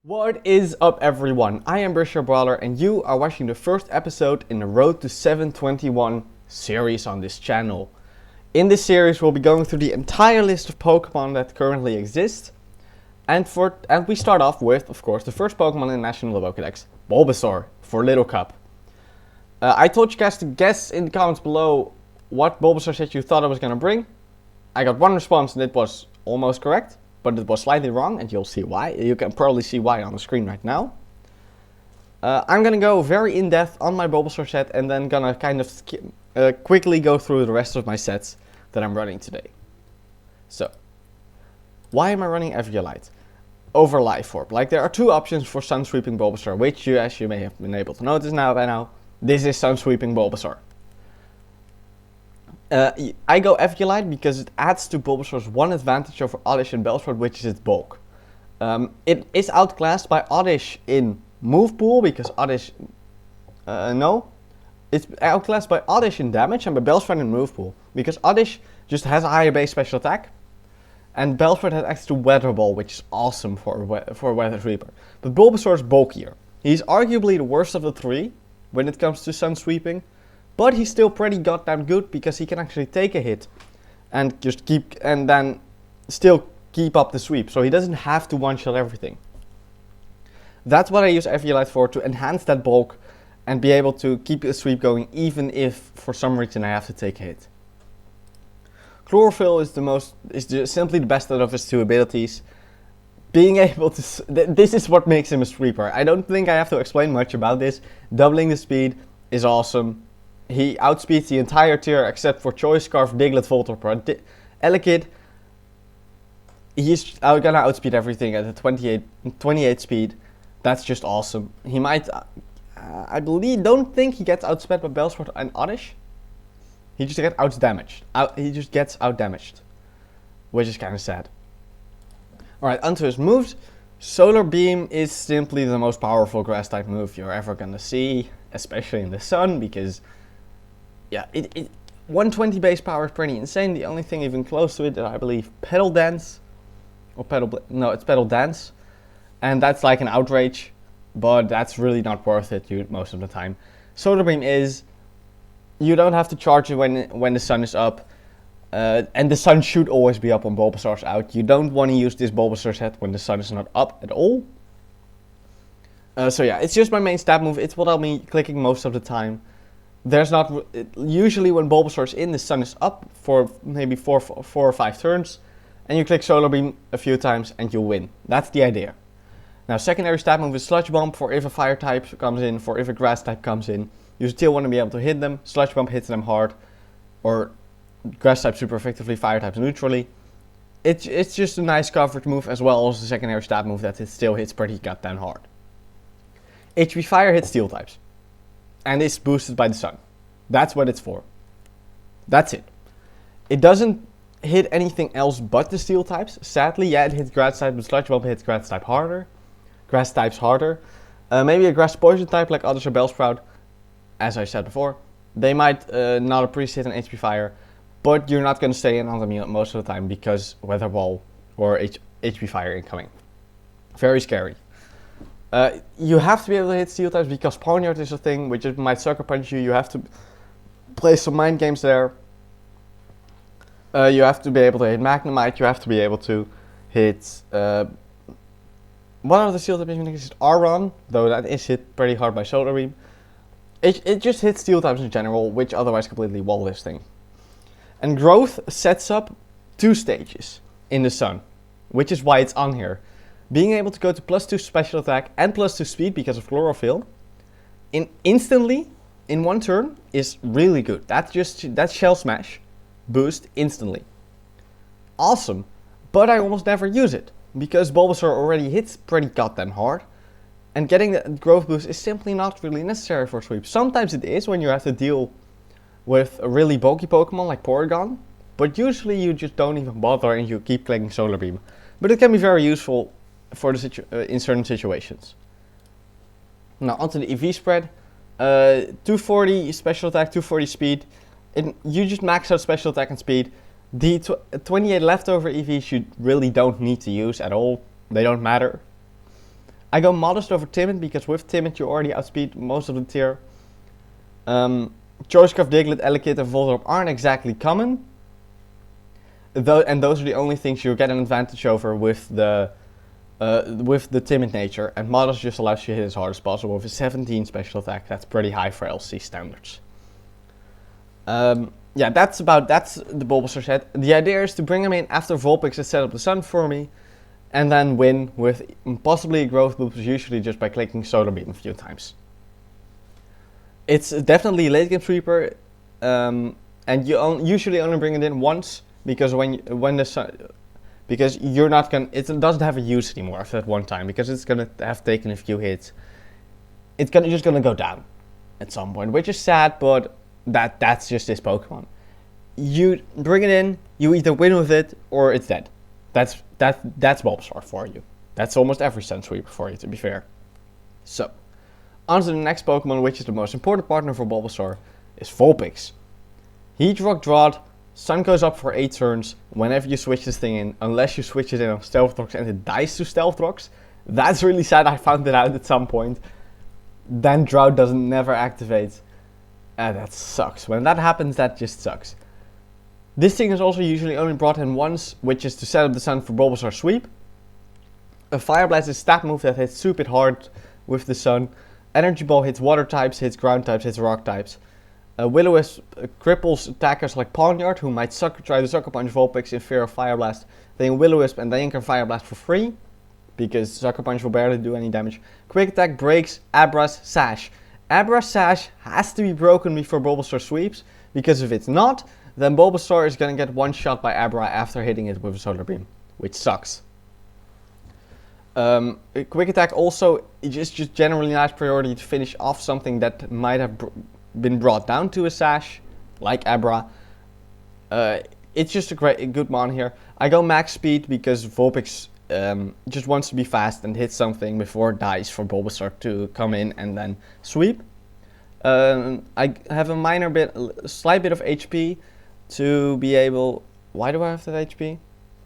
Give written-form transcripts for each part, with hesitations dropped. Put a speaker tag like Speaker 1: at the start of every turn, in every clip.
Speaker 1: What is up everyone, I am BisharpBrawler and you are watching the first episode in the Road to 721 series on this channel. In this series we'll be going through the entire list of Pokemon that currently exist. And we start off with, of course, the first Pokemon in the National Pokédex, Bulbasaur, for Little Cup. I told you guys to guess in the comments below what Bulbasaur set you thought I was going to bring. I got one response and it was almost correct. But it was slightly wrong, and you'll see why. You can probably see why on the screen right now. I'm gonna go very in-depth on my Bulbasaur set, and then gonna kind of quickly go through the rest of my sets that I'm running today. So, why am I running Eviolite over Life Orb? Like, there are two options for Sun Sweeping Bulbasaur, which as you may have been able to notice by now, this is Sun Sweeping Bulbasaur. I go Eviolite because it adds to Bulbasaur's one advantage over Oddish and Bellsprout, which is its bulk. It is outclassed by Oddish in move pool because Oddish... It's outclassed by Oddish in damage and by Bellsprout in move pool. Because Oddish just has a higher base special attack. And Bellsprout has access to Weather Ball, which is awesome for Weather Sweeper. But Bulbasaur is bulkier. He's arguably the worst of the three when it comes to Sun Sweeping. But he's still pretty goddamn good because he can actually take a hit and just then still keep up the sweep. So he doesn't have to one-shot everything. That's what I use Eviolite for, to enhance that bulk and be able to keep the sweep going even if for some reason I have to take a hit. Chlorophyll is simply the best out of his two abilities. Being able to... this is what makes him a sweeper. I don't think I have to explain much about this. Doubling the speed is awesome. He outspeeds the entire tier except for Choice Scarf, Diglett, Voltorb, Elekid. He's gonna outspeed everything at a 28 speed. That's just awesome. He might, don't think he gets outsped by Bellsprout and Oddish. He just gets outdamaged, which is kind of sad. Alright, onto his moves. Solar Beam is simply the most powerful grass type move you're ever gonna see, especially in the sun, because yeah, 120 base power is pretty insane. The only thing even close to it is, I believe, Petal Dance. It's Petal Dance. And that's like an outrage, but that's really not worth it most of the time. Solar Beam is, you don't have to charge it when the sun is up. And the sun should always be up when Bulbasaur's out. You don't want to use this Bulbasaur set when the sun is not up at all. So yeah, it's just my main stab move. It's what I'll be clicking most of the time. Usually when Bulbasaur is in, the sun is up for maybe 4 or 5 turns. And you click Solar Beam a few times and you win. That's the idea. Now, secondary stab move is Sludge Bomb for if a fire type comes in, for if a grass type comes in. You still want to be able to hit them. Sludge Bomb hits them hard. Or grass type super effectively, fire types neutrally. It's just a nice coverage move as well as the secondary stab move that it still hits pretty goddamn hard. HP Fire hits steel types. And is boosted by the sun. That's what it's for. That's it. It doesn't hit anything else but the steel types. Sadly, yeah, it hits grass type, but Sludge Bomb hits grass types harder. Maybe a grass poison type like Oddish or Bellsprout, as I said before. They might not appreciate an HP Fire, but you're not going to stay in on them most of the time because Weather Ball or HP Fire incoming. Very scary. You have to be able to hit steel types because Ponyard is a thing which might sucker punch you. You have to play some mind games there. You have to be able to hit Magnemite. You have to be able to hit... one of the steel types is Aron, though that is hit pretty hard by Solar Beam. It just hits steel types in general, which otherwise completely wall this thing. And Growth sets up 2 stages in the sun, which is why it's on here. Being able to go to +2 special attack and +2 speed because of Chlorophyll instantly in 1 turn is really good. That's Shell Smash boost instantly. Awesome, but I almost never use it because Bulbasaur already hits pretty goddamn hard. And getting the growth boost is simply not really necessary for sweep. Sometimes it is when you have to deal with a really bulky Pokemon like Porygon, but usually you just don't even bother and you keep clicking Solar Beam. But it can be very useful for in certain situations. Now onto the EV spread. 240 special attack, 240 speed. You just max out special attack and speed. The 28 leftover EVs you really don't need to use at all. They don't matter. I go Modest over Timid because with Timid you already outspeed most of the tier. Choice-Scarf, Diglett, Elekid and Voltorb aren't exactly common. And those are the only things you get an advantage over with the Timid nature. And Modest just allows you to hit as hard as possible with a 17 special attack. That's pretty high for LC standards. Yeah, that's the Bulbasaur set. The idea is to bring him in after Vulpix has set up the sun for me, and then win with possibly a growth boost, usually just by clicking Solar Beam a few times. It's definitely a late game sweeper, and you usually only bring it in once because when the sun, because you're not gonna, it doesn't have a use anymore after that one time because it's gonna have taken a few hits. It's just gonna go down at some point, which is sad, but that's just this Pokemon. You bring it in, you either win with it or it's dead. That's Bulbasaur for you. That's almost every Sun Sweeper for you, to be fair. So, on to the next Pokemon, which is the most important partner for Bulbasaur, is Vulpix. Heat Rock Drought, Sun goes up for 8 turns whenever you switch this thing in, unless you switch it in on Stealth Rocks and it dies to Stealth Rocks. That's really sad, I found it out at some point. Then Drought doesn't never activate. That sucks. When that happens, that just sucks. This thing is also usually only brought in once, which is to set up the sun for Bulbasaur Sweep. A Fire Blast is a stat move that hits stupid hard with the sun. Energy Ball hits water types, hits ground types, hits rock types. Will-O-Wisp cripples attackers like Pawniard, who might try to Sucker Punch Vulpix in fear of Fire Blast. Then Will-O-Wisp and then you can Fire Blast for free, because Sucker Punch will barely do any damage. Quick Attack breaks Abra's Sash. Abra's Sash has to be broken before Bulbasaur sweeps, because if it's not, then Bulbasaur is going to get one shot by Abra after hitting it with a Solar Beam, which sucks. Quick Attack also is just generally nice priority to finish off something that might have been brought down to a Sash, like Abra. It's just a good mon here. I go Max Speed because Vulpix just wants to be fast and hit something before it dies for Bulbasaur to come in and then sweep. I have a slight bit of HP to be able. Why do I have that HP?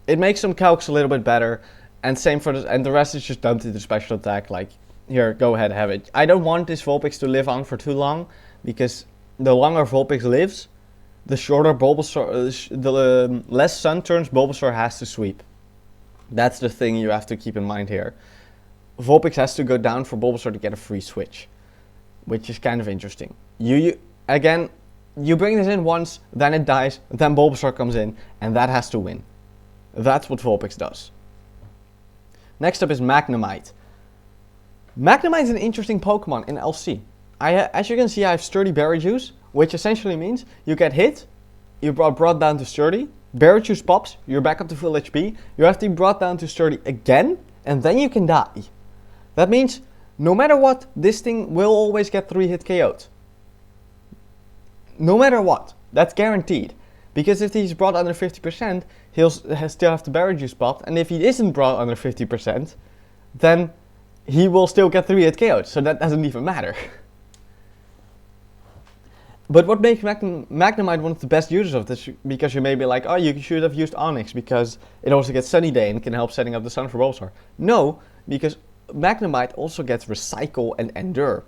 Speaker 1: It makes some calcs a little bit better, and same for and the rest is just dumped into special attack. Like here, go ahead, have it. I don't want this Vulpix to live on for too long because the longer Vulpix lives, the shorter Bulbasaur, the less sun turns Bulbasaur has to sweep. That's the thing you have to keep in mind here. Vulpix has to go down for Bulbasaur to get a free switch, which is kind of interesting. Again, you bring this in once, then it dies, then Bulbasaur comes in, and that has to win. That's what Vulpix does. Next up is Magnemite. Magnemite is an interesting Pokemon in LC. As you can see, I have Sturdy Berry Juice, which essentially means you get hit, you're brought down to Sturdy, Berry Juice pops, you're back up to full HP, you have to be brought down to Sturdy again, and then you can die. That means, no matter what, this thing will always get 3-hit KO'd. No matter what, that's guaranteed. Because if he's brought under 50%, he'll still have the Berry Juice popped, and if he isn't brought under 50%, then he will still get 3-hit KO'd, so that doesn't even matter. But what makes Magnemite one of the best users of this, because you may be like, oh, you should have used Onyx because it also gets Sunny Day and can help setting up the sun for Bulbasaur. No, because Magnemite also gets Recycle and Endure,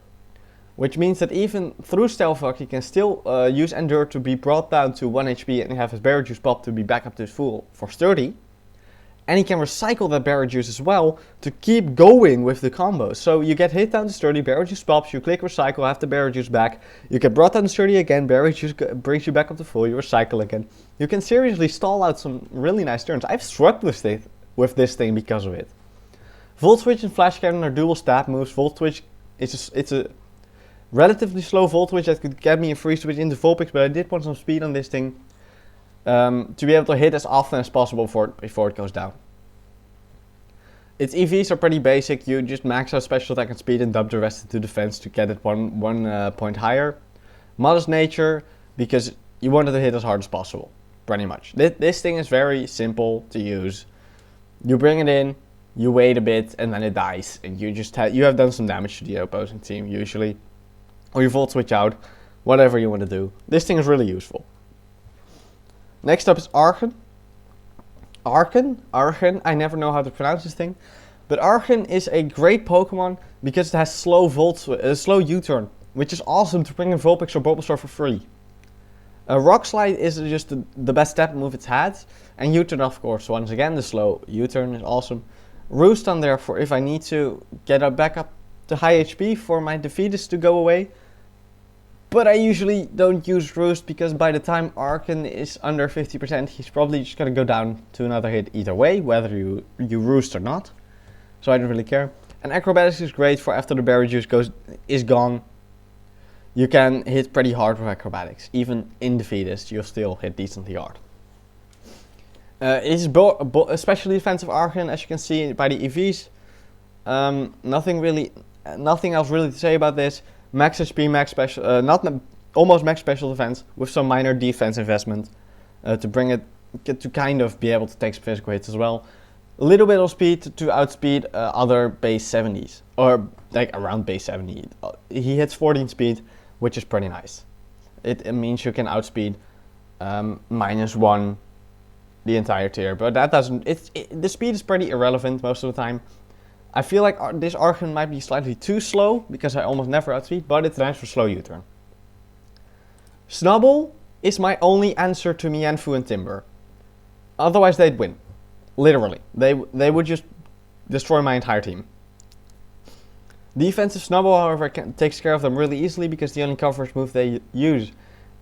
Speaker 1: which means that even through Stealth Rock, he can still use Endure to be brought down to 1 HP and have his Berry Juice pop to be back up to full for Sturdy. And he can recycle that Berry Juice as well to keep going with the combo. So you get hit down to Sturdy, Berry Juice pops, you click Recycle, have the Berry Juice back. You get brought down to Sturdy again, Berry Juice brings you back up to full, you recycle again. You can seriously stall out some really nice turns. I've struggled with this thing because of it. Volt Switch and Flash Cannon are dual stab moves. Volt Switch it's a relatively slow Volt Switch that could get me a free switch into Vulpix, but I did want some speed on this thing. To be able to hit as often as possible before it goes down. Its EVs are pretty basic. You just max out special attack and speed and dump the rest into defense to get it one point higher. Modest nature, because you want it to hit as hard as possible, pretty much. This thing is very simple to use. You bring it in, you wait a bit, and then it dies, and you have done some damage to the opposing team usually, or you Volt Switch out, whatever you want to do. This thing is really useful. Next up is Archen. Archen, I never know how to pronounce this thing, But Archen is a great Pokemon because it has slow U-turn, which is awesome to bring in Vulpix or Bulbasaur for free. Rock Slide is just the best step move it's had, and U-turn of course, once again the slow U-turn is awesome. Roost on there for if I need to get back up to high HP for my Defeatist to go away. But I usually don't use Roost because by the time Archen is under 50%, he's probably just gonna go down to another hit either way, whether you Roost or not. So I don't really care. And Acrobatics is great for after the Berry Juice is gone. You can hit pretty hard with Acrobatics. Even in Defeatist, you'll still hit decently hard. It is especially defensive Archen, as you can see by the EVs. Nothing else really to say about this. Max HP, max special, almost max special defense with some minor defense investment to bring it to kind of be able to take some physical hits as well. A little bit of speed to outspeed other base 70s, or like around base 70. He hits 14 speed, which is pretty nice. It means you can outspeed -1 the entire tier, but that doesn't. The speed is pretty irrelevant most of the time. I feel like this Archen might be slightly too slow because I almost never outspeed, but it's nice for slow U-turn. Snubbull is my only answer to Mienfoo and Timber. Otherwise, they'd win. Literally, they would just destroy my entire team. Defensive Snubbull, however, takes care of them really easily because the only coverage move they use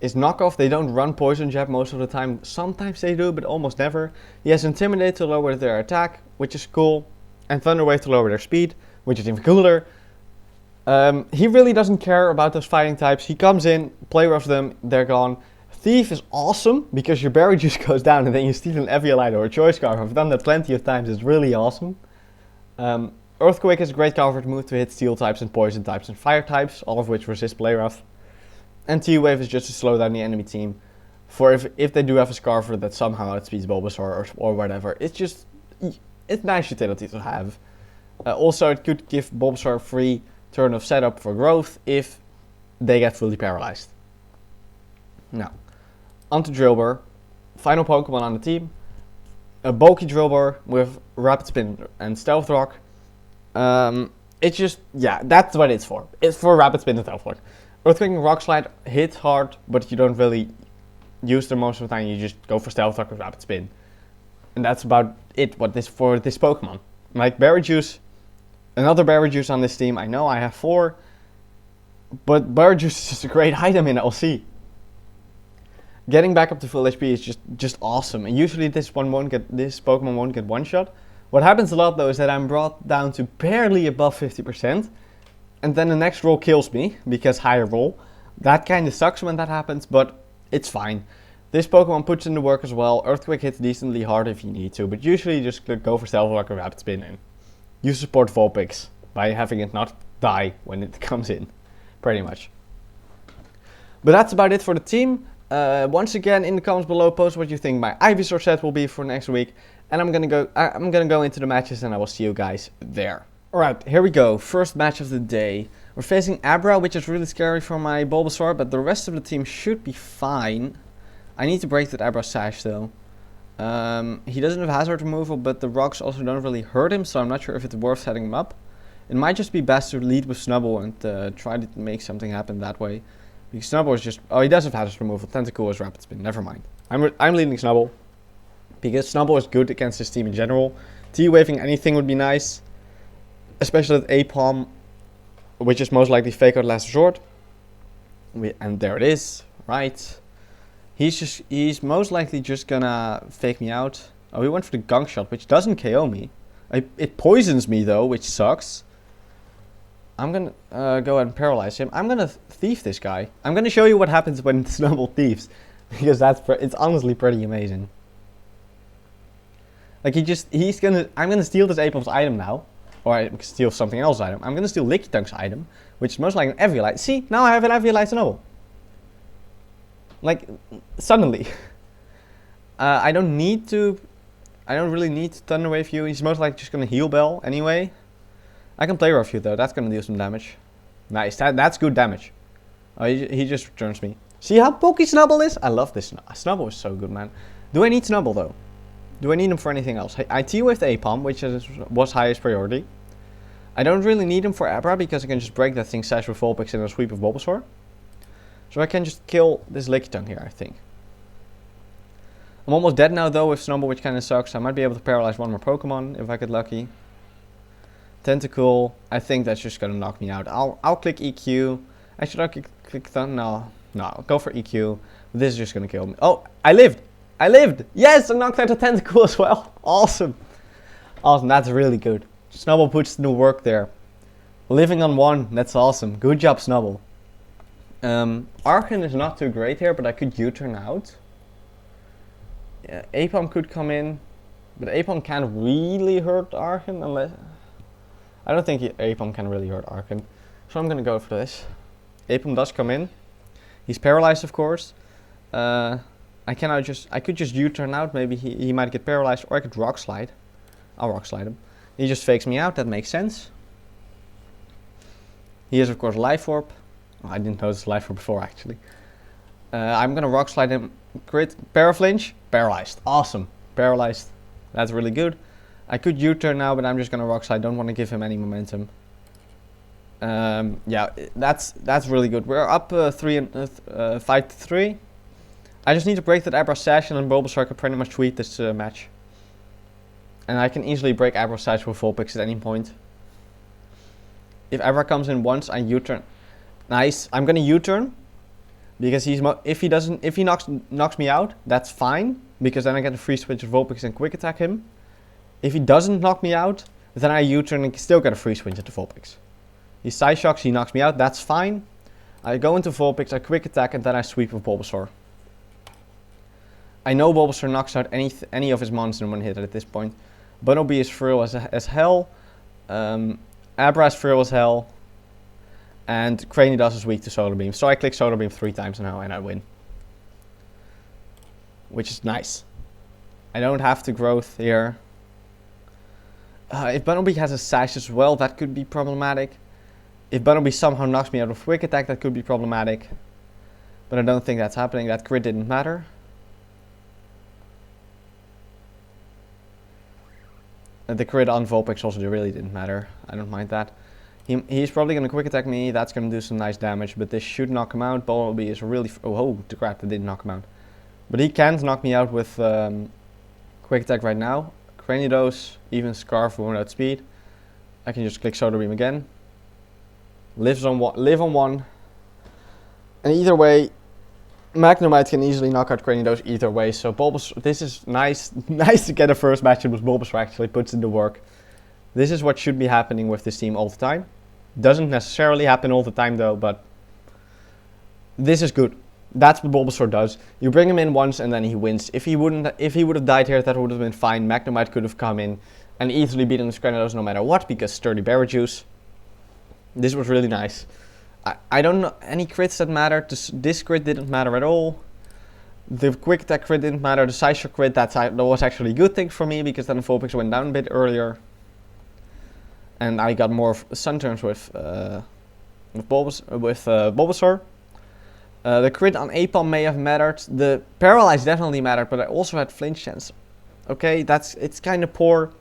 Speaker 1: is Knockoff. They don't run Poison Jab most of the time. Sometimes they do, but almost never. He has Intimidate to lower their attack, which is cool, and Thunder Wave to lower their speed, which is even cooler. He really doesn't care about those fighting types. He comes in, play rough them, they're gone. Thief is awesome because your Berry Juice goes down and then you steal an Eviolite or a Choice Scarf. I've done that plenty of times. It's really awesome. Earthquake is a great coverage move to hit Steel types and Poison types and Fire types, all of which resist play rough. And T-Wave is just to slow down the enemy team for if they do have a Scarfer that somehow outspeeds Bulbasaur or whatever. It's nice utility to have. Also, it could give Bulbasaur a free turn of setup for growth if they get fully paralyzed. Now, onto Drillbur. Final Pokemon on the team. A bulky Drillbur with Rapid Spin and Stealth Rock. It's just, yeah, that's what it's for. It's for Rapid Spin and Stealth Rock. Earthquake and Rock Slide hit hard, but you don't really use them most of the time. You just go for Stealth Rock with Rapid Spin. And that's about it for this Pokemon. Like Berry Juice, another Berry Juice on this team. I know I have 4, but Berry Juice is just a great item in LC. Getting back up to full HP is just awesome. And usually this Pokemon won't get one shot. What happens a lot though is that I'm brought down to barely above 50%, and then the next roll kills me because higher roll. That kind of sucks when that happens, but it's fine. This Pokemon puts in the work as well. Earthquake hits decently hard if you need to, but usually just go for Stealth Rock or Rapid Spin and you support Vulpix by having it not die when it comes in, pretty much. But that's about it for the team. Once again, in the comments below, post what you think my Ivysaur set will be for next week, and I'm gonna go into the matches, and I will see you guys there. Alright, here we go. First match of the day. We're facing Abra, which is really scary for my Bulbasaur, but the rest of the team should be fine. I need to break that Abra Sash though. He doesn't have hazard removal, but the rocks also don't really hurt him, so I'm not sure if it's worth setting him up. It might just be best to lead with Snubbull and try to make something happen that way. Because Snubbull is just... Oh, he does have hazard removal. Tentacool is Rapid Spin. Never mind. I'm leading Snubbull. Because Snubbull is good against his team in general. T-waving anything would be nice. Especially at A-Palm, which is most likely Fake Out Last Resort. And there it is. Right. He's most likely just gonna fake me out. Oh, he went for the Gunk Shot, which doesn't KO me. It poisons me though, which sucks. I'm gonna go ahead and paralyze him. I'm gonna thief this guy. I'm gonna show you what happens when Snubbull thieves, because it's honestly pretty amazing. Like I'm gonna steal this Apom's item now, or I can steal something else's item. I'm gonna steal Lickitungue's item, which is most likely an Eviolite. See, now I have an Eviolite Snubbull. Like suddenly, I don't really need to Thunder Wave you. He's most likely just gonna heal Bell anyway. I can play rough you though, that's gonna deal some damage. Nice, that's good damage. Oh, he just returns me. See how bulky Snubbull is? I love this. Snubbull is so good, man. Do I need Snubbull though? Do I need him for anything else? I T-waved Apom, which was highest priority. I don't really need him for Abra because I can just break that thing Sash with Vulpix and a sweep of Bulbasaur. So I can just kill this Lickitung here, I think. I'm almost dead now though with Snubbull, which kind of sucks. I might be able to paralyze one more Pokemon if I get lucky. Tentacool, I think that's just gonna knock me out. I'll click EQ. Actually, I'll click Thun. No, I'll go for EQ. This is just gonna kill me. Oh, I lived! I lived! Yes, I knocked out the Tentacool as well. Awesome. Awesome, that's really good. Snubbull puts in the work there. Living on 1, that's awesome. Good job, Snubbull. Archen is not too great here, but I could U-turn out. Yeah, Apom could come in, but Apom can't really hurt Archen unless... I don't think Apom can really hurt Archen, so I'm gonna go for this. Apom does come in. He's paralyzed, of course. I could just U-turn out. Maybe he might get paralyzed, or I could Rock Slide. I'll Rock Slide him. He just fakes me out. That makes sense. He is, of course, Life Orb. Oh, I didn't notice Life Orb before, actually. I'm gonna Rock Slide him. Crit, Paraflinch, paralyzed. Awesome, paralyzed. That's really good. I could U-turn now, but I'm just gonna Rock Slide. Don't want to give him any momentum. Yeah, that's really good. We're up 5-3. I just need to break that Abra Sash, and then Bulbasaur can pretty much sweep this match. And I can easily break Abra Sash with Vulpix at any point. If Abra comes in once, I U-turn. Nice. I'm gonna U-turn because if he knocks me out, that's fine because then I get a free switch of Vulpix and Quick Attack him. If he doesn't knock me out, then I U-turn and still get a free switch into Vulpix. He Side Shocks, he knocks me out, that's fine. I go into Vulpix, I Quick Attack, and then I sweep with Bulbasaur. I know Bulbasaur knocks out any of his monsters in one hit at this point. Bunnelby is frail as hell. Abra is frail as hell. And Cranidos is weak to Solar Beam. So I click Solar Beam 3 times now and I win. Which is nice. I don't have to growth here. If Bunnelby has a Sash as well, that could be problematic. If Bunnelby somehow knocks me out of Quick Attack, that could be problematic. But I don't think that's happening. That crit didn't matter. The crit on Vulpix also really didn't matter. I don't mind that. He's probably going to Quick Attack me. That's going to do some nice damage. But this should knock him out. Bunnelby is really... Oh, the crap. That didn't knock him out. But he can't knock me out with Quick Attack right now. Cranidos, even Scarf without speed. I can just click Solar Beam again. Live on 1. And either way, Magnemite can easily knock out Cranidos either way. So Bulbasaur, this is nice. Nice to get a first matchup with Bulbasaur actually puts in the work. This is what should be happening with this team all the time. Doesn't necessarily happen all the time though, but this is good. That's what Bulbasaur does. You bring him in once and then he wins. If he would have died here, that would have been fine. Magnemite could have come in and easily beaten the Cranidos no matter what because sturdy berry juice. This was really nice. I don't know any crits that mattered. This crit didn't matter at all. The Quick Attack crit didn't matter. The Side Shot crit that was actually a good thing for me because then Vulpix went down a bit earlier. And I got more Sun turns with Bulbasaur. The crit on Apom may have mattered. The Paralyze definitely mattered, but I also had flinch chance. Okay, it's kind of poor,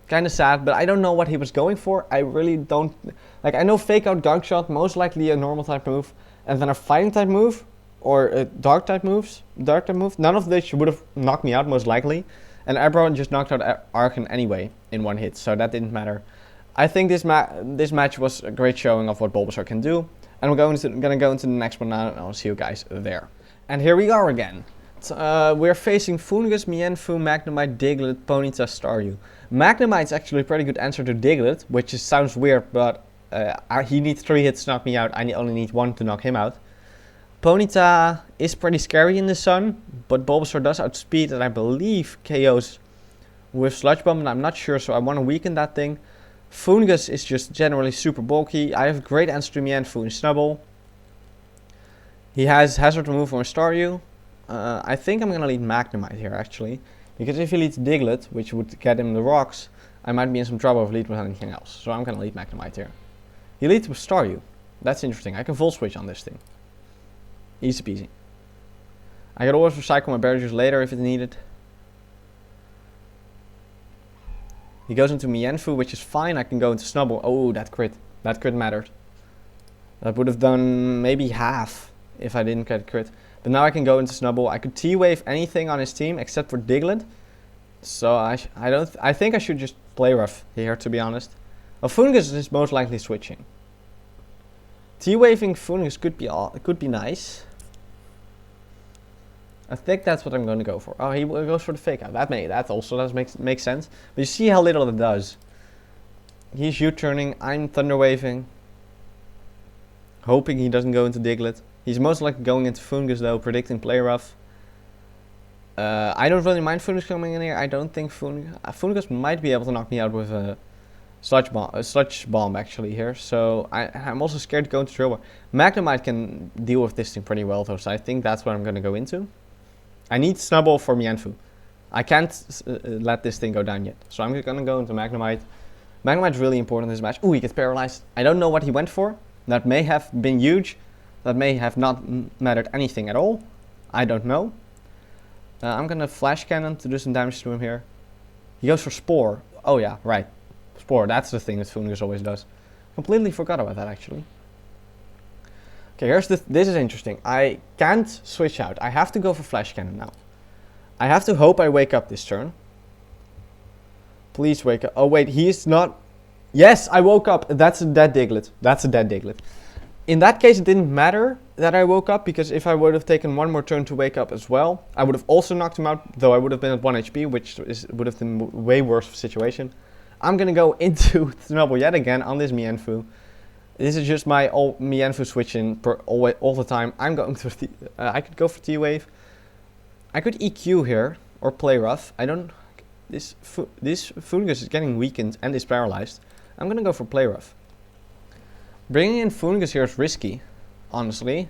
Speaker 1: kind of sad, but I don't know what he was going for. I really don't... Like, I know Fake Out Gunk Shot, most likely a normal type move, and then a fighting type move, or a dark type move. None of this would have knocked me out, most likely. And Abra just knocked out Archen anyway, in one hit, so that didn't matter. I think this match was a great showing of what Bulbasaur can do. And we're gonna go into the next one now, and I'll see you guys there. And here we are again. We're facing Fungus, Mienfoo, Magnemite, Diglett, Ponyta, Staryu. Magnemite's actually a pretty good answer to Diglett, which sounds weird, but he needs 3 hits to knock me out. I only need 1 to knock him out. Ponyta is pretty scary in the sun, but Bulbasaur does outspeed, and I believe KOs with Sludge Bomb, and I'm not sure, so I want to weaken that thing. Fungus is just generally super bulky. I have a great answer to Mienfoo and Snubbull. He has Hazard Removal and Staryu. I think I'm going to lead Magnemite here actually. Because if he leads Diglett, which would get him the rocks, I might be in some trouble if he leads with anything else. So I'm going to lead Magnemite here. He leads with Staryu. That's interesting. I can full switch on this thing. Easy peasy. I could always recycle my berry juice later if it's needed. He goes into Mienfoo, which is fine. I can go into Snubble. Oh, that crit. That crit mattered. That would have done maybe half if I didn't get crit. But now I can go into Snubble. I could T-Wave anything on his team except for Diglett. So I think I should just play rough here, to be honest. Well, Fungus is most likely switching. T-Waving Fungus could be nice. I think that's what I'm going to go for. Oh, he goes for the fake out. That also does make sense. But you see how little it does. He's U-turning. I'm Thunder Waving. Hoping he doesn't go into Diglett. He's most likely going into Fungus though, predicting play rough. I don't really mind Fungus coming in here. I don't think Fungus might be able to knock me out with a Sludge Bomb actually here. So I'm also scared to go into Drillbur. Magnemite can deal with this thing pretty well though, so I think that's what I'm going to go into. I need Snubble for Mienfoo. I can't let this thing go down yet. So I'm going to go into Magnemite. Magnemite's really important in this match. Ooh, he gets paralyzed. I don't know what he went for. That may have been huge. That may have not mattered anything at all. I don't know. I'm going to Flash Cannon to do some damage to him here. He goes for Spore. Oh yeah, right. Spore, that's the thing that Fungus always does. Completely forgot about that actually. Okay, this is interesting. I can't switch out. I have to go for Flash Cannon now. I have to hope I wake up this turn. Please wake up. Oh wait, he's not. Yes, I woke up. That's a dead Diglett. That's a dead Diglett. In that case, it didn't matter that I woke up, because if I would have taken one more turn to wake up as well, I would have also knocked him out, though I would have been at 1 HP, which would have been way worse of a situation. I'm going to go into Snubble yet again on this Mienfoo. This is just my Mienfoo switching all the time. I'm going to I could go for T-Wave. I could EQ here, or play rough. I don't. This Fungus is getting weakened and is paralyzed. I'm going to go for play rough. Bringing in Fungus here is risky, honestly.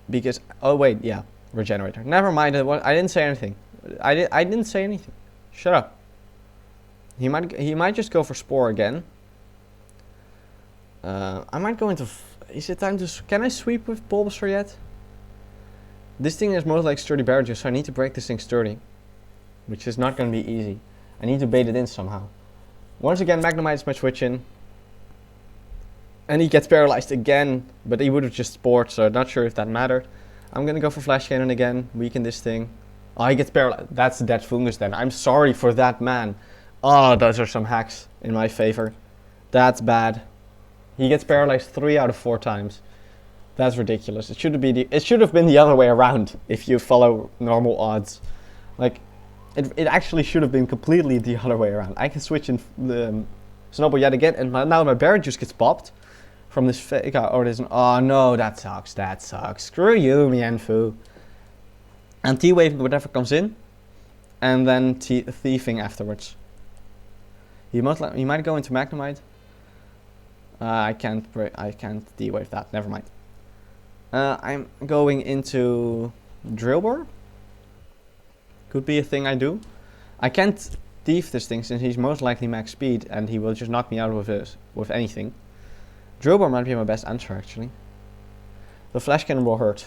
Speaker 1: Because, oh wait, yeah, Regenerator. Never mind, I didn't say anything. I didn't say anything. Shut up. He might just go for Spore again. I might go into. Is it time to? Can I sweep with Bulbasaur yet? This thing is most like Sturdy Barrage, so I need to break this thing sturdy, which is not going to be easy. I need to bait it in somehow. Once again, Magnemite is my switch in. And he gets paralyzed again, but he would have just Spored, so I'm not sure if that mattered. I'm going to go for Flash Cannon again, weaken this thing. Oh, he gets paralyzed. That's a dead Fungus then. I'm sorry for that, man. Oh, those are some hacks in my favor. That's bad. He gets paralyzed 3 out of 4 times. That's ridiculous. It should have been the other way around if you follow normal odds. Like, it actually should have been completely the other way around. I can switch in the Snubble yet again, and now my Barrage just gets popped. From this fake out, or this. Oh no, that sucks. That sucks. Screw you, Mienfoo. And T-waving whatever comes in, and then thieving afterwards. He might go into Magnemite. I can't T-wave that. Never mind. I'm going into Drillbur. Could be a thing I do. I can't thief this thing since he's most likely max speed, and he will just knock me out with anything. Drillbur might be my best answer, actually. The Flash Cannon will hurt.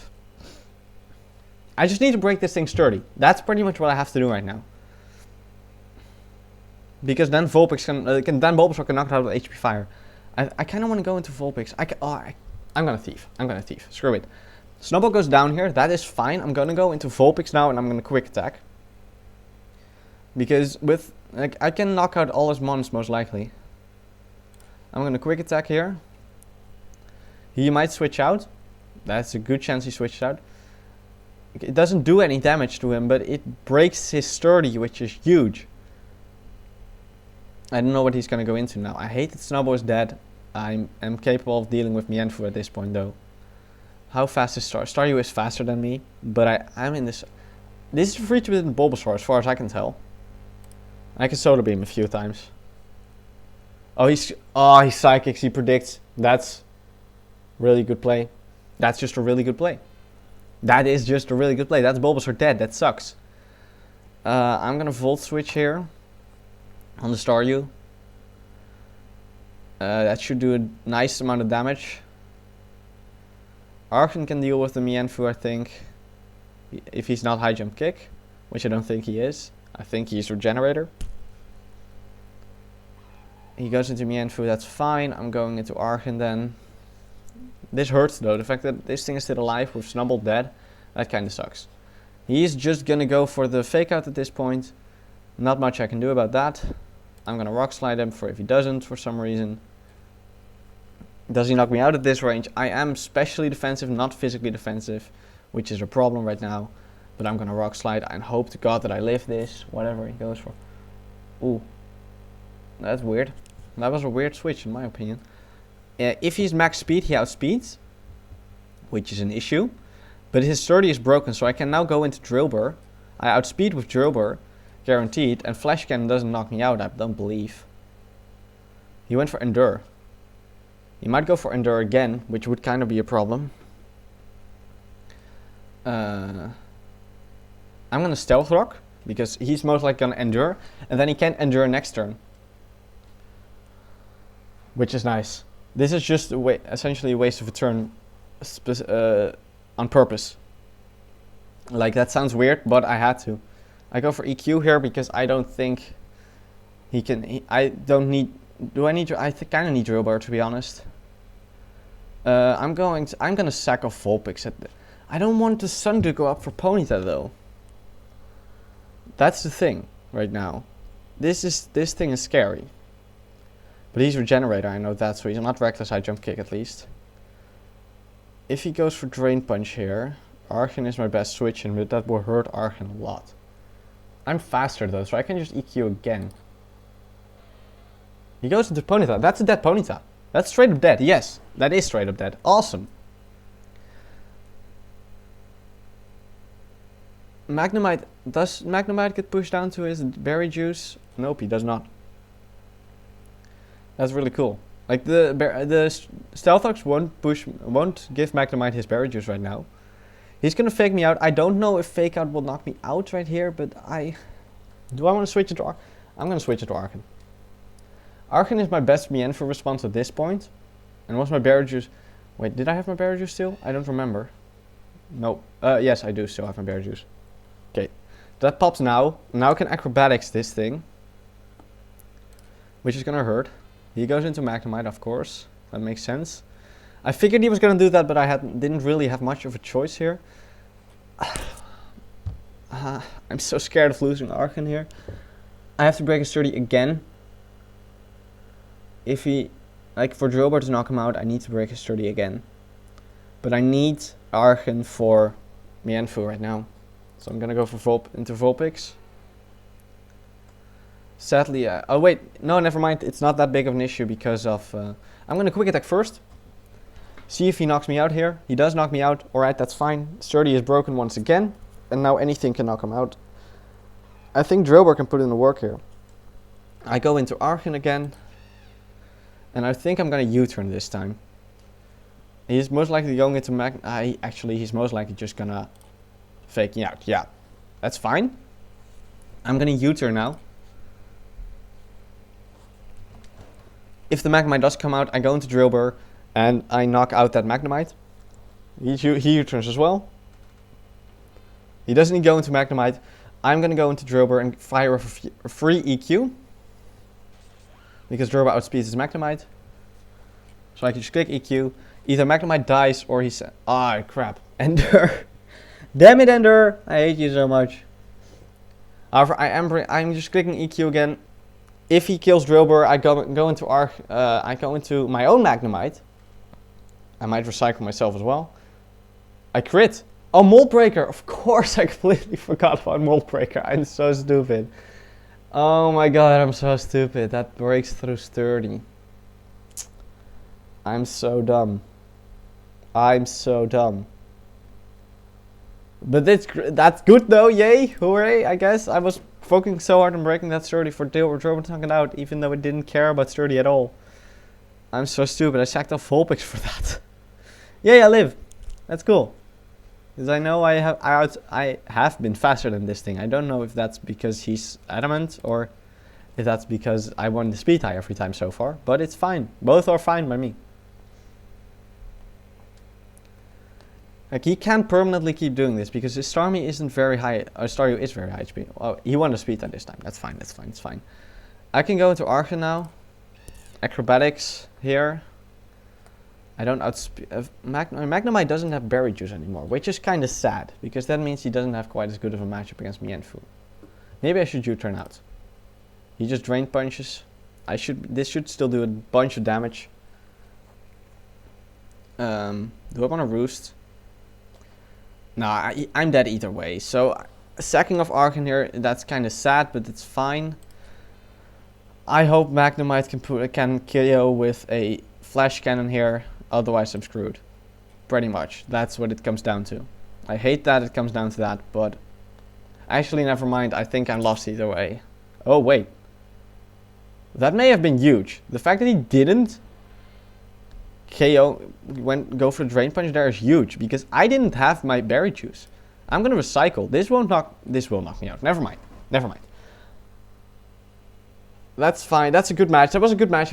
Speaker 1: I just need to break this thing sturdy. That's pretty much what I have to do right now. Because then Vulpix then Bulbasaur can knock it out with HP Fire. I kind of want to go into Vulpix. I'm gonna thief. I'm gonna thief. Screw it. Snubble goes down here. That is fine. I'm gonna go into Vulpix now, and I'm gonna quick attack. Because I can knock out all his mons most likely. I'm gonna quick attack here. He might switch out. That's a good chance he switched out. It doesn't do any damage to him, but it breaks his sturdy, which is huge. I don't know what he's going to go into now. I hate that Snubble is dead. I am capable of dealing with Mienfoo at this point, though. How fast is Staryu is faster than me, but I'm in this. This is free to win Bulbasaur, as far as I can tell. I can Solar Beam a few times. Oh, he Psychics, he predicts. That's really good play. That's just a really good play. That is just a really good play. That's Bulbasaur dead. That sucks. I'm going to Volt Switch here on the Staryu. That should do a nice amount of damage. Archon can deal with the Mienfoo, I think. If he's not High Jump Kick, which I don't think he is. I think he's Regenerator. He goes into Mienfoo, that's fine. I'm going into Archen then. This hurts though, the fact that this thing is still alive with Snubbull dead, that kind of sucks. He's just gonna go for the fake out at this point. Not much I can do about that. I'm gonna Rock Slide him for if he doesn't for some reason. Does he knock me out at this range? I am specially defensive, not physically defensive, which is a problem right now. But I'm gonna Rock Slide and hope to God that I live this, whatever he goes for. Ooh. That's weird. That was a weird switch in my opinion. If he's max speed, he outspeeds, which is an issue. But his sturdy is broken, so I can now go into Drill Burr. I outspeed with Drill Burr, guaranteed, and Flash Cannon doesn't knock me out, I don't believe. He went for Endure. He might go for Endure again, which would kind of be a problem. I'm gonna Stealth Rock, because he's most likely gonna Endure, and then he can't Endure next turn. Which is nice. This is just essentially a waste of a turn on purpose. Like, that sounds weird, but I had to. I go for EQ here because I don't think he can... I don't need... Do I need... I kind of need Drill Burr, to be honest. I'm gonna sack off Vulpix. I don't want the Sun to go up for Ponyta, though. That's the thing right now. This thing is scary. But he's Regenerator, I know that, so he's not Reckless High Jump Kick at least. If he goes for Drain Punch here, Archen is my best switch, and that will hurt Archen a lot. I'm faster though, so I can just EQ again. He goes into Ponyta. That's a dead Ponyta. That's straight up dead. Yes, that is straight up dead. Awesome. Magnemite. Does Magnemite get pushed down to his Berry Juice? Nope, he does not. That's really cool. Like the Stealth Rocks won't give Magnemite his Berry Juice right now. He's gonna fake me out. I don't know if fake out will knock me out right here, but do I want to switch it to Archen? I'm gonna switch it to Archen. Archen is my best Mienfoo response at this point. And what's my Berry Juice? Wait, did I have my Berry Juice still? I don't remember. No. Yes, I do still have my Berry Juice. Okay. That pops now. Now I can Acrobatics this thing. Which is gonna hurt. He goes into Magnemite, of course. That makes sense. I figured he was gonna do that, but I didn't really have much of a choice here. I'm so scared of losing Archen here. I have to break his 30 again. If he, like, for Drill Burr to knock him out, I need to break his 30 again. But I need Archen for Mienfoo right now. So I'm gonna go for into Vulpix. Sadly, oh wait, no, never mind. It's not that big of an issue because of... I'm gonna Quick Attack first. See if he knocks me out here. He does knock me out. Alright, that's fine. Sturdy is broken once again. And now anything can knock him out. I think Drill Burr can put in the work here. I go into Archen again. And I think I'm gonna U-turn this time. He's most likely going into actually, he's most likely just gonna fake me out. Yeah, that's fine. I'm gonna U-turn now. If the Magnemite does come out, I go into Drill Burr and I knock out that Magnemite. He U-turns as well. He doesn't go into Magnemite. I'm gonna go into Drill Burr and fire a free EQ. Because Drill Burr outspeeds his Magnemite. So I can just click EQ. Either Magnemite dies or he's... Ah, crap. Ender. Damn it, Ender. I hate you so much. However, I'm just clicking EQ again. If he kills Drill Burr, I go into my own Magnemite. I might recycle myself as well. I crit. Oh, Mold Breaker. Of course, I completely forgot about Mold Breaker. I'm so stupid. Oh my god, I'm so stupid. That breaks through sturdy. I'm so dumb. I'm so dumb. But that's good though, yay, hooray, I guess. I was focusing so hard on breaking that sturdy for Drill Burr to knock it out, even though it didn't care about sturdy at all. I'm so stupid, I sacked off Vulpix for that. Yay, I live. That's cool. Because I know I have been faster than this thing. I don't know if that's because he's adamant or if that's because I won the speed tie every time so far. But it's fine. Both are fine by me. Like, he can't permanently keep doing this because his Starmie isn't very high. Staryu is very high HP. Oh, he won the speed tie this time. That's fine. That's fine. It's fine. I can go into Archen now. acrobatics here. I don't outspeed. Magnemite doesn't have berry juice anymore, which is kind of sad because that means he doesn't have quite as good of a matchup against Mienfoo. Maybe I should U-turn out. He just drain punches. This should still do a bunch of damage. Do I want to roost? Nah, I'm dead either way. So sacking off Arcan here, that's kind of sad, but it's fine. I hope Magnemite can KO with a flash cannon here. Otherwise, I'm screwed. Pretty much. That's what it comes down to. I hate that it comes down to that, but actually, never mind. I think I'm lost either way. Oh, wait. That may have been huge. The fact that he didn't KO, go for the drain punch there is huge because I didn't have my berry juice. I'm gonna recycle. This will knock me out. Never mind. That's fine. That's a good match. That was a good match.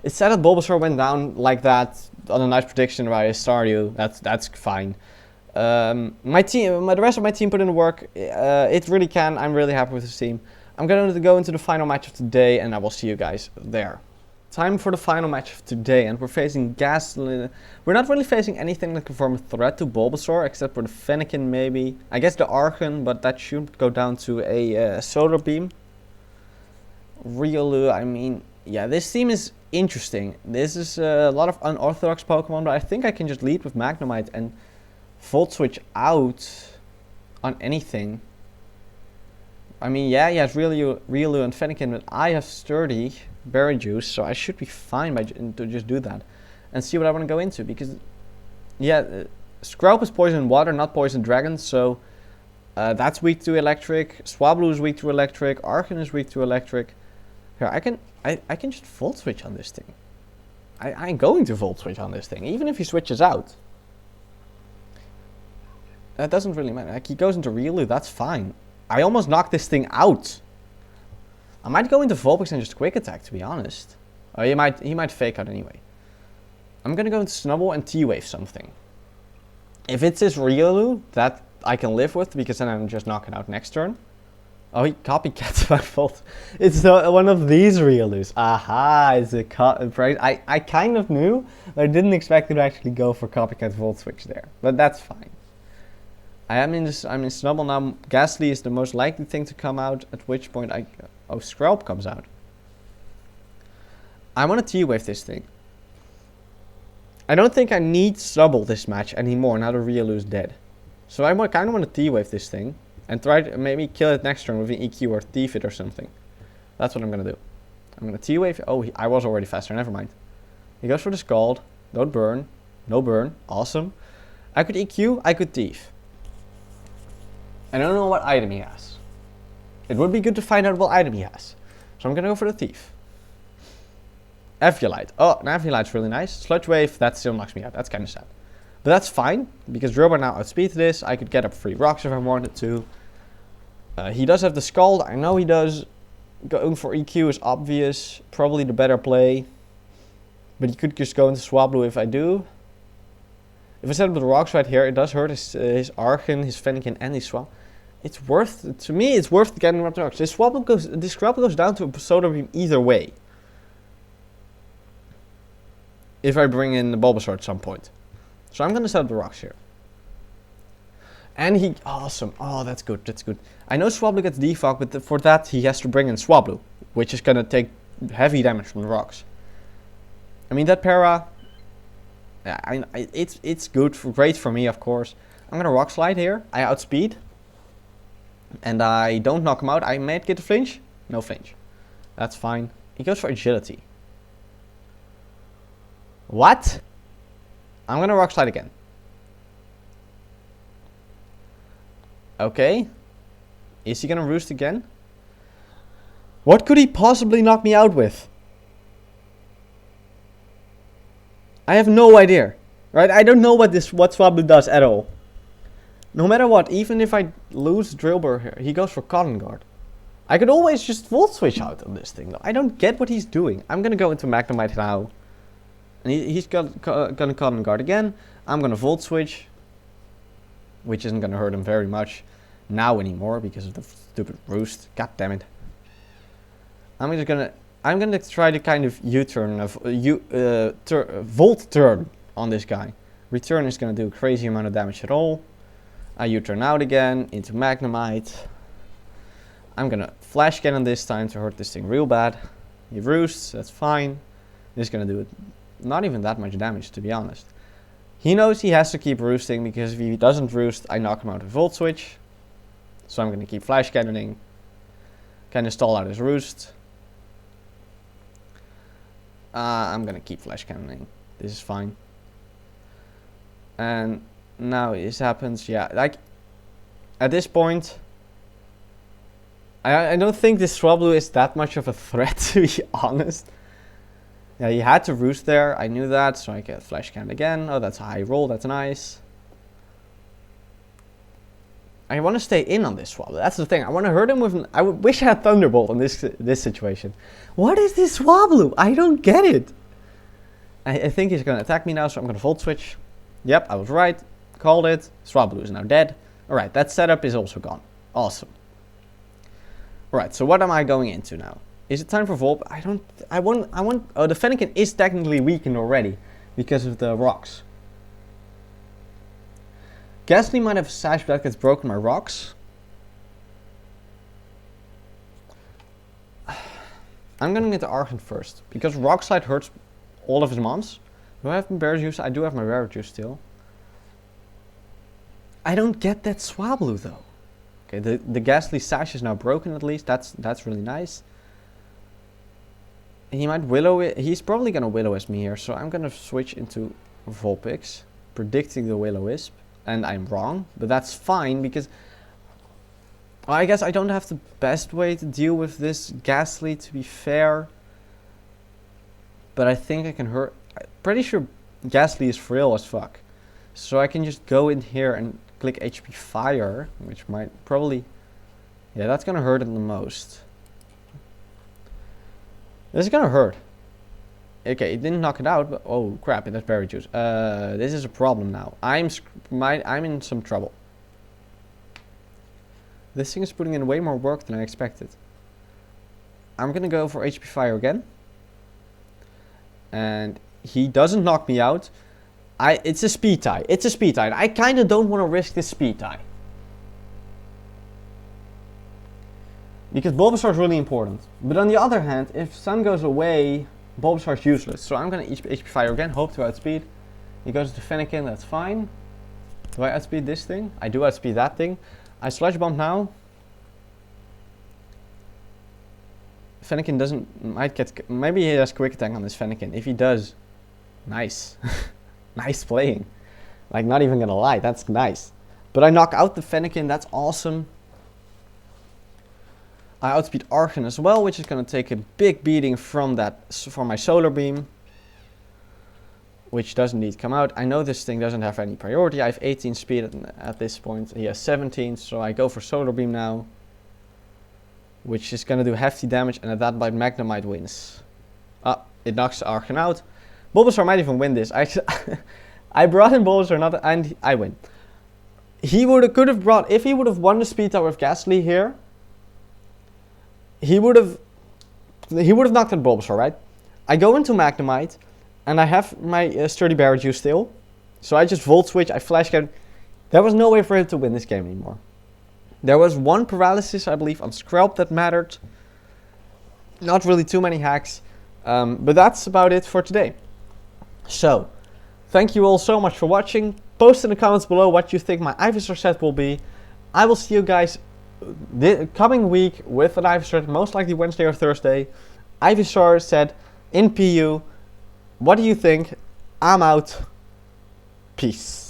Speaker 1: It's sad that Bulbasaur went down like that on a nice prediction by Staryu. That's fine. The rest of my team put in the work. It really can. I'm really happy with this team. I'm going to go into the final match of today, and I will see you guys there. Time for the final match of today, and we're facing Gastly. We're not really facing anything that can form a threat to Bulbasaur, except for the Fennekin maybe. I guess the Arcan, but that should go down to a Solar Beam. Riolu, I mean, yeah, this team is interesting. This is a lot of unorthodox Pokemon, but I think I can just lead with Magnemite and Volt Switch out on anything. I mean, yeah, he has Riolu and Fennekin, but I have Sturdy Berry Juice, so I should be fine to just do that. And see what I want to go into, because, yeah, Scrub is Poison Water, not Poison Dragon, so that's weak to Electric. Swablu is weak to Electric. Arcan is weak to Electric. Here, I can just Volt Switch on this thing. I'm going to Volt Switch on this thing, even if he switches out. That doesn't really matter. Like, he goes into Riolu, that's fine. I almost knocked this thing out. I might go into Vulpix and just Quick Attack, to be honest. Oh, he might Fake Out anyway. I'm gonna go into Snubble and T-Wave something. If it's his Riolu, that I can live with, because then I'm just knocking out next turn. Oh, he copycats my fault. It's one of these Riolus. Aha, it's a I kind of knew, but I didn't expect it to actually go for copycat Volt Switch there. But that's fine. I'm in Snubble now. Gastly is the most likely thing to come out, at which point Scrub comes out. I want to T-Wave this thing. I don't think I need Snubble this match anymore now the Riolu is dead. So I kind of want to T-Wave this thing and try to maybe kill it next turn with an EQ or Thief it or something. That's what I'm going to do. I'm going to T-Wave. Oh, I was already faster. Never mind. He goes for the Scald. Don't burn. No burn. Awesome. I could EQ. I could Thief. I don't know what item he has. It would be good to find out what item he has. So I'm going to go for the Thief. Eviolite. Oh, an Eviolite's really nice. Sludge Wave, that still knocks me out. That's kind of sad. But that's fine, because Drillbur now outspeeds this. I could get up 3 rocks if I wanted to. He does have the Scald. I know he does. Going for EQ is obvious. Probably the better play. But he could just go into Swablu if I do. If I set up the rocks right here, it does hurt his Arcan, his Fennekin, and his Swab. It's worth, to me, it's worth getting up the rocks. This Scrub goes down to a Solar Beam either way. If I bring in the Bulbasaur at some point. So I'm going to set up the rocks here. And awesome. Oh, that's good, that's good. I know Swablu gets defog, but for that he has to bring in Swablu, which is going to take heavy damage from the rocks. I mean, that para, yeah, it's good, great for me, of course. I'm going to Rock Slide here. I outspeed. And I don't knock him out. I might get a flinch. No flinch. That's fine. He goes for Agility. What? I'm gonna Rock Slide again. Okay. Is he gonna Roost again? What could he possibly knock me out with? I have no idea. Right? I don't know what Swablu does at all. No matter what, even if I lose Drillbur here, he goes for Cotton Guard. I could always just Volt Switch out on this thing, though. I don't get what he's doing. I'm gonna go into Magnemite now. And he's gonna Cotton Guard again. I'm gonna Volt Switch. Which isn't gonna hurt him very much now anymore because of the stupid Roost. God damn it. I'm just gonna I'm gonna try to kind of U-turn, Volt turn on this guy. Return is gonna do a crazy amount of damage at all. I U-turn out again into Magnemite. I'm gonna Flash Cannon this time to hurt this thing real bad. He roosts, that's fine. This is gonna do not even that much damage, to be honest. He knows he has to keep roosting, because if he doesn't roost, I knock him out with Volt Switch. So I'm gonna keep Flash Cannoning. Kind of stall out his roost. I'm gonna keep Flash Cannoning. This is fine. And now this happens, yeah, like, at this point, I don't think this Swablu is that much of a threat, to be honest. Yeah, he had to roost there, I knew that, so I get Flash Cannon again. Oh, that's a high roll, that's nice. I want to stay in on this Swablu, that's the thing. I want to hurt him with I wish I had Thunderbolt in this situation. What is this Swablu? I don't get it. I think he's going to attack me now, so I'm going to Volt Switch. Yep, I was right. Called it. Swablu is now dead. Alright, that setup is also gone. Awesome. Alright, so what am I going into now? Is it time for Volt? I want, oh, the Fennekin is technically weakened already because of the rocks. Ghastly might have a Sash, but that gets broken by rocks. I'm gonna get the Argent first, because Rock Slide hurts all of his mons. Do I have my Berry Juice? I do have my Rare Juice still. I don't get that Swablu though. Okay, the Ghastly Sash is now broken at least. That's really nice. And he might Willow it. He's probably gonna Will-O-Wisp me here, so I'm gonna switch into Vulpix, predicting the Will-O-Wisp. And I'm wrong, but that's fine because well, I guess I don't have the best way to deal with this Ghastly, to be fair. But I think I can hurt. I'm pretty sure Ghastly is frail as fuck. So I can just go in here and click HP Fire, which might probably... Yeah, that's gonna hurt him the most. This is gonna hurt. Okay, it didn't knock it out, but oh crap, it has Berry Juice. This is a problem now. I'm in some trouble. This thing is putting in way more work than I expected. I'm gonna go for HP Fire again. And he doesn't knock me out. It's a speed tie. It's a speed tie. I kind of don't want to risk this speed tie. Because Bulbasaur is really important. But on the other hand, if Sun goes away, Bulbasaur is useless. So I'm going to HP Fire again, hope to outspeed. He goes to Fennekin, that's fine. Do I outspeed this thing? I do outspeed that thing. I Sludge Bomb now. Fennekin might get, maybe he has Quick Attack on this Fennekin. If he does, nice. Nice playing. Like, not even gonna lie, that's nice. But I knock out the Fennekin, that's awesome. I outspeed Archon as well, which is gonna take a big beating from my Solar Beam. Which does indeed come out. I know this thing doesn't have any priority. I have 18 speed at this point. He has 17, so I go for Solar Beam now. Which is gonna do hefty damage, and at that point Magnemite wins. It knocks Archon out. Bulbasaur might even win this. I brought in Bulbasaur, and I win. He could have brought, if he would have won the speed tower with Ghastly here, he would have knocked out Bulbasaur, right? I go into Magnemite, and I have my Sturdy Berry Juice still, so I just Volt Switch, I Flash Cannon. There was no way for him to win this game anymore. There was one paralysis, I believe, on Skrelp that mattered. Not really too many hacks, but that's about it for today. So, thank you all so much for watching. Post in the comments below what you think my Ivysaur set will be. I will see you guys the coming week with an Ivysaur, most likely Wednesday or Thursday. Ivysaur set in PU. What do you think? I'm out. Peace.